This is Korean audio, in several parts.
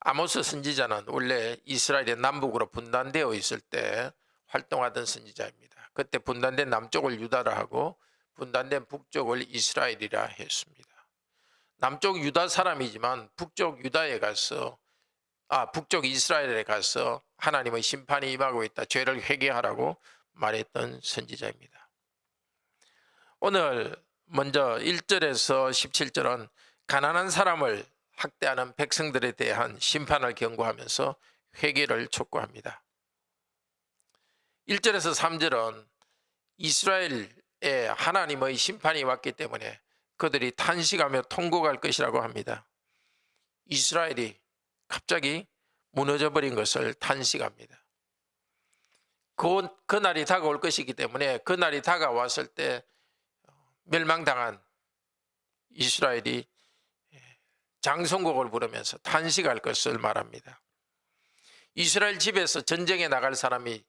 아모스 선지자는 원래 이스라엘의 남북으로 분단되어 있을 때 활동하던 선지자입니다. 그때 분단된 남쪽을 유다라 하고 분단된 북쪽을 이스라엘이라 했습니다. 남쪽 유다 사람이지만 북쪽 이스라엘에 가서 하나님의 심판이 임하고 있다, 죄를 회개하라고 말했던 선지자입니다. 오늘 먼저 1절에서 17절은 가난한 사람을 학대하는 백성들에 대한 심판을 경고하면서 회개를 촉구합니다. 1절에서 3절은 이스라엘에 하나님의 심판이 왔기 때문에 그들이 탄식하며 통곡할 것이라고 합니다. 이스라엘이 갑자기 무너져 버린 것을 탄식합니다. 그날이 다가올 것이기 때문에 그날이 다가왔을 때 멸망당한 이스라엘이 장성곡을 부르면서 탄식할 것을 말합니다. 이스라엘 집에서 전쟁에 나갈 사람이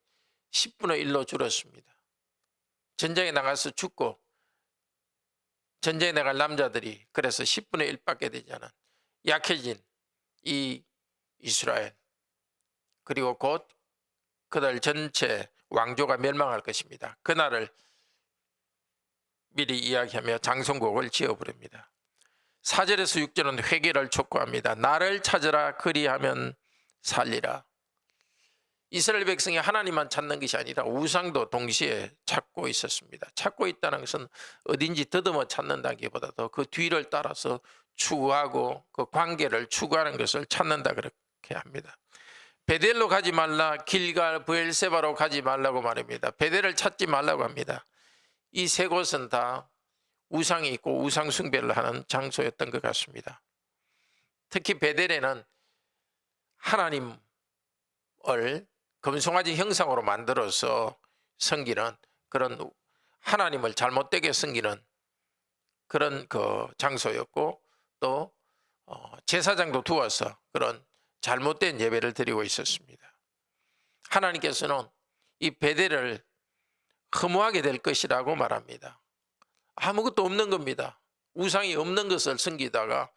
10분의 1로 줄었습니다. 전쟁에 나가서 죽고 전쟁에 나갈 남자들이 그래서 10분의 1밖에 되지 않은 약해진 이 이스라엘, 그리고 곧 그들 전체 왕조가 멸망할 것입니다. 그날을 미리 이야기하며 장성곡을 지어 부릅니다. 4절에서 6절은 회개를 촉구합니다. 나를 찾으라, 그리하면 살리라. 이스라엘 백성이 하나님만 찾는 것이 아니라 우상도 동시에 찾고 있었습니다. 찾고 있다는 것은 어딘지 더듬어 찾는다기보다도 그 뒤를 따라서 추구하고 그 관계를 추구하는 것을 찾는다, 그렇게 합니다. 베델로 가지 말라, 길갈, 브엘세바로 가지 말라고 말합니다. 베델을 찾지 말라고 합니다. 이 세 곳은 다 우상이 있고 우상 숭배를 하는 장소였던 것 같습니다. 특히 베델에는 하나님을 금송아지 형상으로 만들어서 섬기는 그런, 하나님을 잘못되게 섬기는 그런 그 장소였고, 또 제사장도 두어서 그런 잘못된 예배를 드리고 있었습니다. 하나님께서는 이 베델을 허무하게 될 것이라고 말합니다. 아무것도 없는 겁니다. 우상이 없는 것을 섬기다가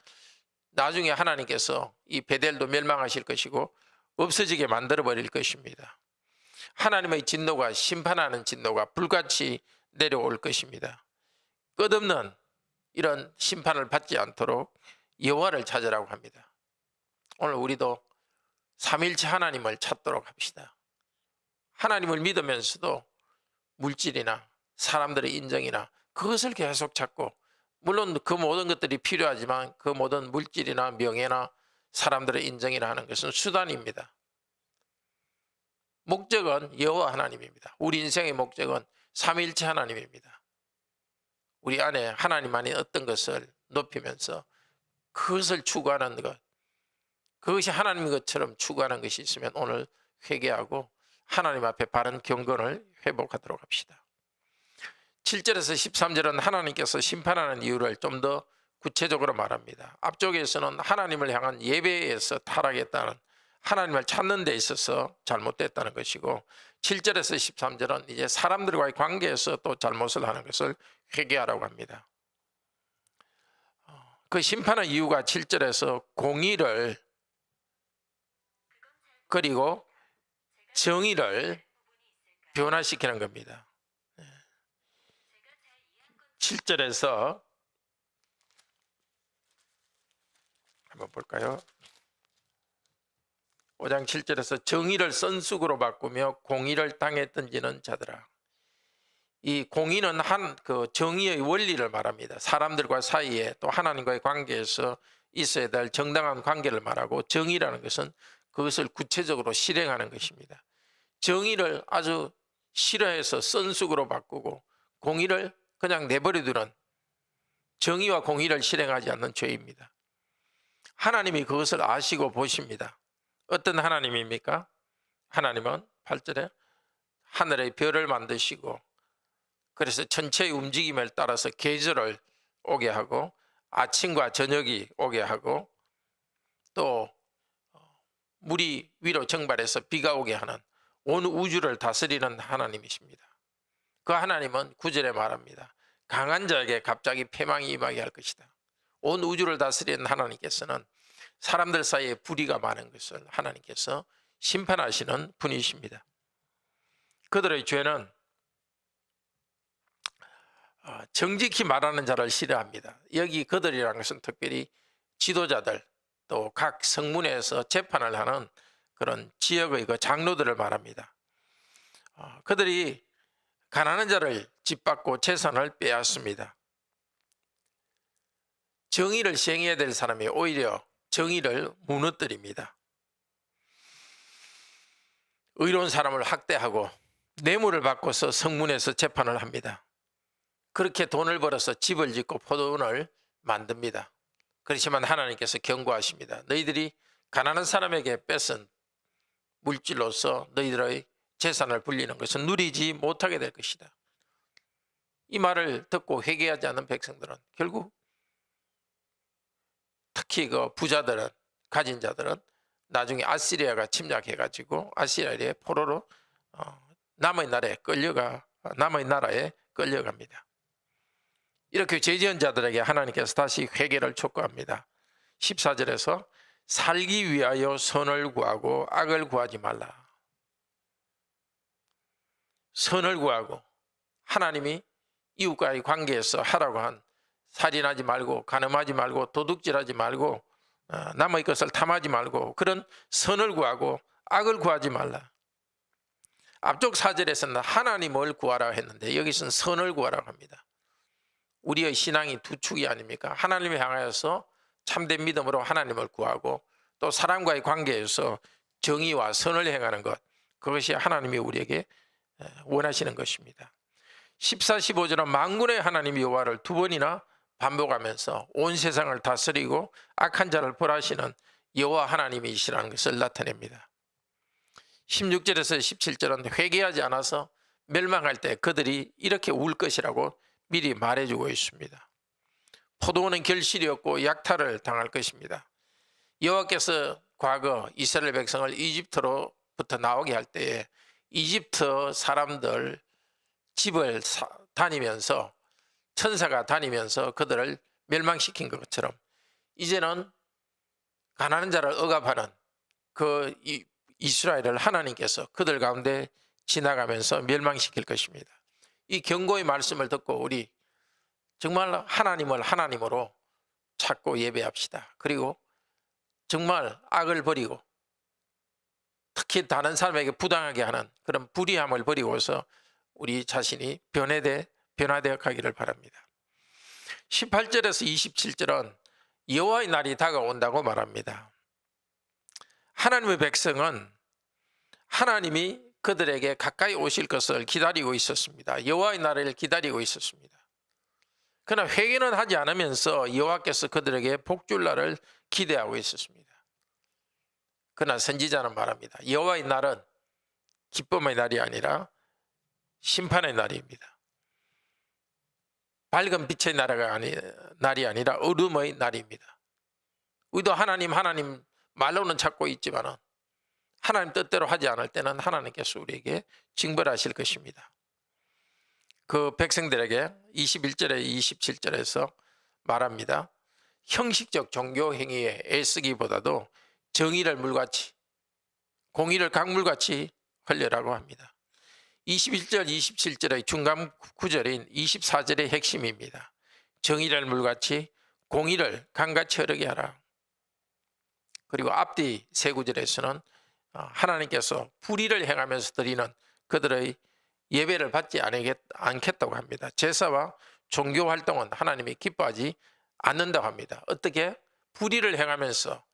나중에 하나님께서 이 베델도 멸망하실 것이고 없어지게 만들어 버릴 것입니다. 하나님의 진노가, 심판하는 진노가 불같이 내려올 것입니다. 끝없는 이런 심판을 받지 않도록 여호와를 찾으라고 합니다. 오늘 우리도 삼위일체 하나님을 찾도록 합시다. 하나님을 믿으면서도 물질이나 사람들의 인정이나 그것을 계속 찾고, 물론 그 모든 것들이 필요하지만 그 모든 물질이나 명예나 사람들의 인정이나 하는 것은 수단입니다. 목적은 여호와 하나님입니다. 우리 인생의 목적은 삼위일체 하나님입니다. 우리 안에 하나님 안에 어떤 것을 높이면서 그것을 추구하는 것, 그것이 하나님인 것처럼 추구하는 것이 있으면 오늘 회개하고 하나님 앞에 바른 경건을 회복하도록 합시다. 7절에서 13절은 하나님께서 심판하는 이유를 좀 더 구체적으로 말합니다. 앞쪽에서는 하나님을 향한 예배에서 타락했다는, 하나님을 찾는 데 있어서 잘못됐다는 것이고, 7절에서 13절은 이제 사람들과의 관계에서 또 잘못을 하는 것을 회개하라고 합니다. 그 심판의 이유가 7절에서 공의를, 그리고 정의를 변화시키는 겁니다. 7절에서 한번 볼까요? 5장 7절에서 정의를 선숙으로 바꾸며 공의를 땅에 던지는 자들아. 이 공의는 그 정의의 원리를 말합니다. 사람들과 사이에 또 하나님과의 관계에서 있어야 될 정당한 관계를 말하고, 정의라는 것은 그것을 구체적으로 실행하는 것입니다. 정의를 아주 싫어해서 선숙으로 바꾸고 공의를 그냥 내버려두는, 정의와 공의를 실행하지 않는 죄입니다. 하나님이 그것을 아시고 보십니다. 어떤 하나님입니까? 하나님은 8절에 하늘의 별을 만드시고, 그래서 전체의 움직임을 따라서 계절을 오게 하고 아침과 저녁이 오게 하고, 또 물이 위로 증발해서 비가 오게 하는 온 우주를 다스리는 하나님이십니다. 그 하나님은 9절에 말합니다. 강한 자에게 갑자기 패망이 임하게 할 것이다. 온 우주를 다스리는 하나님께서는 사람들 사이에 불의가 많은 것을 하나님께서 심판하시는 분이십니다. 그들의 죄는 정직히 말하는 자를 싫어합니다. 여기 그들이라는 것은 특별히 지도자들, 또 각 성문에서 재판을 하는 그런 지역의 그 장로들을 말합니다. 그들이 가난한 자를 짓밟고 재산을 빼앗습니다. 정의를 시행해야 될 사람이 오히려 정의를 무너뜨립니다. 의로운 사람을 학대하고 뇌물을 받고서 성문에서 재판을 합니다. 그렇게 돈을 벌어서 집을 짓고 포도원을 만듭니다. 그렇지만 하나님께서 경고하십니다. 너희들이 가난한 사람에게 뺏은 물질로서 너희들의 재산을 불리는 것은 누리지 못하게 될 것이다. 이 말을 듣고 회개하지 않는 백성들은 결국 특히 그 부자들은, 가진 자들은 나중에 아시리아가 침략해가지고 아시리아의 포로로 남의 나라에 끌려갑니다. 이렇게 죄 지은 자들에게 하나님께서 다시 회개를 촉구합니다. 14절에서 살기 위하여 선을 구하고 악을 구하지 말라. 선을 구하고, 하나님이 이웃과의 관계에서 하라고 한 살인하지 말고, 간음하지 말고, 도둑질하지 말고, 남의 것을 탐하지 말고, 그런 선을 구하고 악을 구하지 말라. 앞쪽 4절에서는 하나님을 구하라 했는데 여기서는 선을 구하라고 합니다. 우리의 신앙이 두 축이 아닙니까? 하나님을 향하여서 참된 믿음으로 하나님을 구하고, 또 사람과의 관계에서 정의와 선을 행하는 것, 그것이 하나님이 우리에게 원하시는 것입니다. 14, 15절은 만군의 하나님 여호와를 두 번이나 반복하면서 온 세상을 다스리고 악한 자를 벌하시는 여호와 하나님이시라는 것을 나타냅니다. 16절에서 17절은 회개하지 않아서 멸망할 때 그들이 이렇게 울 것이라고 미리 말해주고 있습니다. 포도원은 결실이었고 약탈을 당할 것입니다. 여호와께서 과거 이스라엘 백성을 이집트로부터 나오게 할 때에 이집트 사람들 집을 다니면서, 천사가 다니면서 그들을 멸망시킨 것처럼 이제는 가난한 자를 억압하는 그 이스라엘을 하나님께서 그들 가운데 지나가면서 멸망시킬 것입니다. 이 경고의 말씀을 듣고 우리 정말 하나님을 하나님으로 찾고 예배합시다. 그리고 정말 악을 버리고, 특히 다른 사람에게 부당하게 하는 그런 불의함을 버리고서 우리 자신이 변화되어 가기를 바랍니다. 18절에서 27절은 여호와의 날이 다가온다고 말합니다. 하나님의 백성은 하나님이 그들에게 가까이 오실 것을 기다리고 있었습니다. 여호와의 날을 기다리고 있었습니다. 그러나 회개는 하지 않으면서 여호와께서 그들에게 복줄 날을 기대하고 있었습니다. 그러나 선지자는 말합니다. 여호와의 날은 기쁨의 날이 아니라 심판의 날입니다. 밝은 빛의 날이 아니라 어둠의 날입니다. 우리도 하나님 말로는 찾고 있지만 하나님 뜻대로 하지 않을 때는 하나님께서 우리에게 징벌하실 것입니다. 그 백성들에게 21절에 27절에서 말합니다. 형식적 종교 행위에 애쓰기보다도 정의를 물같이, 공의를 강물같이 하려라고 합니다. 21절 27절의 중간 구절인 24절의 핵심입니다. 정의를 물같이, 공의를 강같이 흐르게 하라. 그리고 앞뒤 세 구절에서는 하나님께서 불의를 행하면서 드리는 그들의 예배를 받지 않겠다고 합니다. 제사와 종교 활동은 하나님이 기뻐하지 않는다고 합니다. 어떻게? 불의를 행하면서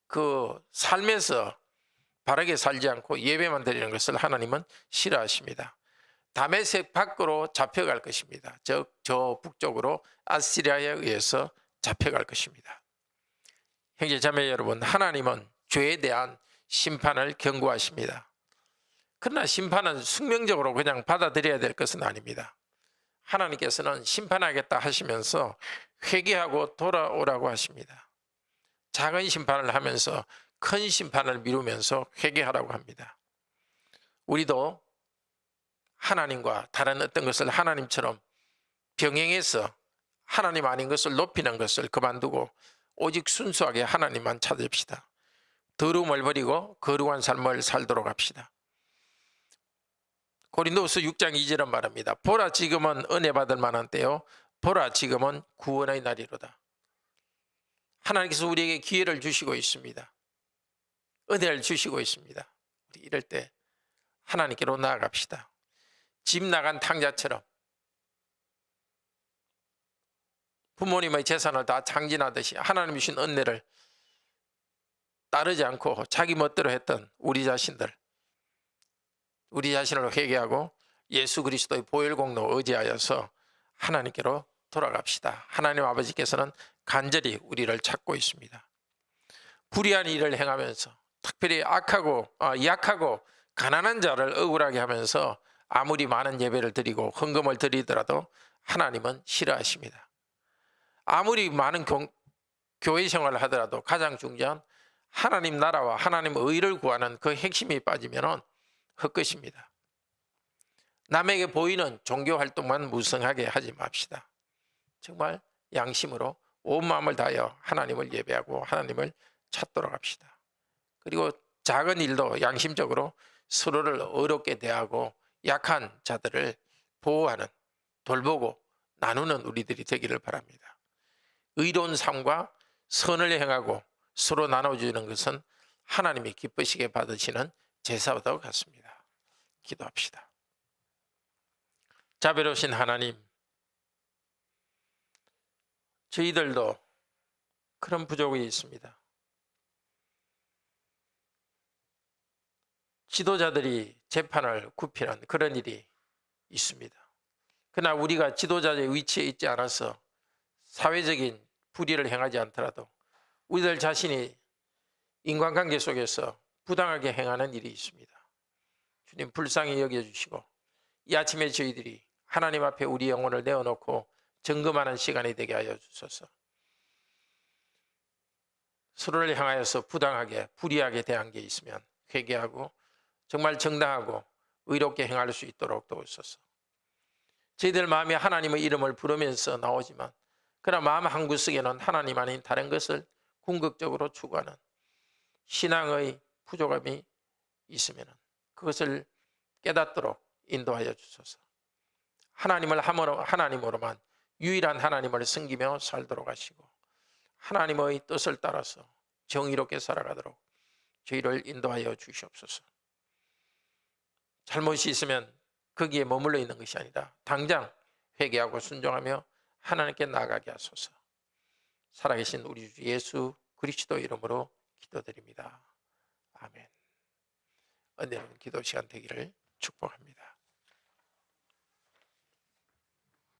그 삶에서 바르게 살지 않고 예배만 드리는 것을 하나님은 싫어하십니다. 다메섹 밖으로 잡혀갈 것입니다. 즉 저 북쪽으로 아시리아에 의해서 잡혀갈 것입니다. 형제 자매 여러분, 하나님은 죄에 대한 심판을 경고하십니다. 그러나 심판은 숙명적으로 그냥 받아들여야 될 것은 아닙니다. 하나님께서는 심판하겠다 하시면서 회개하고 돌아오라고 하십니다. 작은 심판을 하면서 큰 심판을 미루면서 회개하라고 합니다. 우리도 하나님과 다른 어떤 것을 하나님처럼 병행해서 하나님 아닌 것을 높이는 것을 그만두고 오직 순수하게 하나님만 찾읍시다. 더러움을 버리고 거룩한 삶을 살도록 합시다. 고린도후서 6장 2절은 말합니다. 보라 지금은 은혜 받을 만한 때요 보라 지금은 구원의 날이로다. 하나님께서 우리에게 기회를 주시고 있습니다. 은혜를 주시고 있습니다. 우리 이럴 때 하나님께로 나아갑시다. 집 나간 탕자처럼 부모님의 재산을 다 장진하듯이 하나님 주신 은혜를 따르지 않고 자기 멋대로 했던 우리 자신을 회개하고 예수 그리스도의 보혈공로 의지하여서 하나님께로 돌아갑시다. 하나님 아버지께서는 간절히 우리를 찾고 있습니다. 불의한 일을 행하면서 특별히 약하고 가난한 자를 억울하게 하면서 아무리 많은 예배를 드리고 헌금을 드리더라도 하나님은 싫어하십니다. 아무리 많은 교회 생활을 하더라도 가장 중요한 하나님 나라와 하나님 의를 구하는 그 핵심이 빠지면 헛것입니다. 남에게 보이는 종교 활동만 무성하게 하지 맙시다. 정말 양심으로 온 마음을 다하여 하나님을 예배하고 하나님을 찾도록 합시다. 그리고 작은 일도 양심적으로 서로를 어렵게 대하고 약한 자들을 보호하는, 돌보고 나누는 우리들이 되기를 바랍니다. 의로운 삶과 선을 행하고 서로 나눠주는 것은 하나님이 기쁘시게 받으시는 제사와 같습니다. 기도합시다. 자비로우신 하나님, 저희들도 그런 부족이 있습니다. 지도자들이 재판을 굽히는 그런 일이 있습니다. 그러나 우리가 지도자의 위치에 있지 않아서 사회적인 불의를 행하지 않더라도 우리들 자신이 인간관계 속에서 부당하게 행하는 일이 있습니다. 주님 불쌍히 여겨주시고 이 아침에 저희들이 하나님 앞에 우리 영혼을 내어놓고 점검하는 시간이 되게 하여 주소서. 서로를 향하여서 부당하게 불의하게 대한 게 있으면 회개하고 정말 정당하고 의롭게 행할 수 있도록 도우소서. 저희들 마음에 하나님의 이름을 부르면서 나오지만 그러나 마음 한구석에는 하나님 아닌 다른 것을 궁극적으로 추구하는 신앙의 부족함이 있으면 그것을 깨닫도록 인도하여 주소서. 하나님을 하나님으로만 유일한 하나님을 섬기며 살도록 하시고 하나님의 뜻을 따라서 정의롭게 살아가도록 저희를 인도하여 주시옵소서. 잘못이 있으면 거기에 머물러 있는 것이 아니라 당장 회개하고 순종하며 하나님께 나아가게 하소서. 살아계신 우리 주 예수 그리스도 이름으로 기도드립니다. 아멘. 은혜로운 기도 시간 되기를 축복합니다.